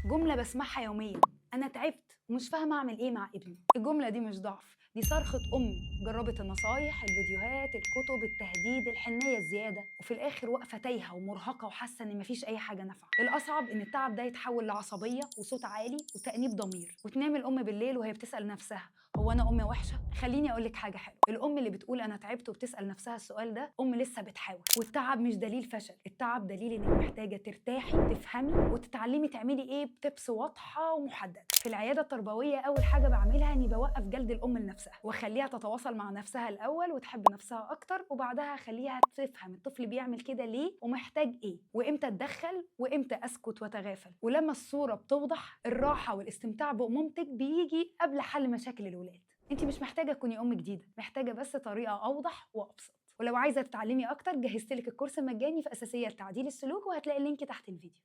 جملة بسمعها يوميا: أنا تعبت ومش فاهمة أعمل إيه مع ابني. الجملة دي مش ضعف، دي صرخة أم جربت النصايح، الفيديوهات، الكتب، التهديد، الحنية الزيادة، وفي الآخر واقفة تايهة ومرهقة وحاسة إن مفيش أي حاجة نافعة. الأصعب إن التعب ده يتحول لعصبية وصوت عالي وتأنيب ضمير، وتنام الأم بالليل وهي بتسأل نفسها: هو أنا أم وحشة؟ خليني أقولك حاجة حلوة، الأم اللي بتقول أنا تعبت وبتسأل نفسها السؤال ده أم لسه بتحاول. والتعب مش دليل فشل، التعب دليل إنك محتاجة ترتاحي، تفهمي، وتتعلمي تعملي إيه بتبس واضحة ومحددة. في العيادة التربوية أول حاجة بعملها إني بوقف جلد الأم لنفسها، وأخليها تتواصل مع نفسها الأول وتحب نفسها أكتر، وبعدها أخليها تفهم الطفل بيعمل كده ليه ومحتاج إيه، وإمتى أتدخل وإمتى أسكت وأتغافل. ولما الصورة بتوضح، الراحة والاستمتاع بأمومتك بيجي قبل حل مشاكل الولاد. انت مش محتاجة تكوني أم جديدة، محتاجة بس طريقة أوضح وأبسط. ولو عايزة تتعلمي أكتر، جهزتلك الكورس مجاني في أساسية لتعديل السلوك، وهتلاقي اللينك تحت الفيديو.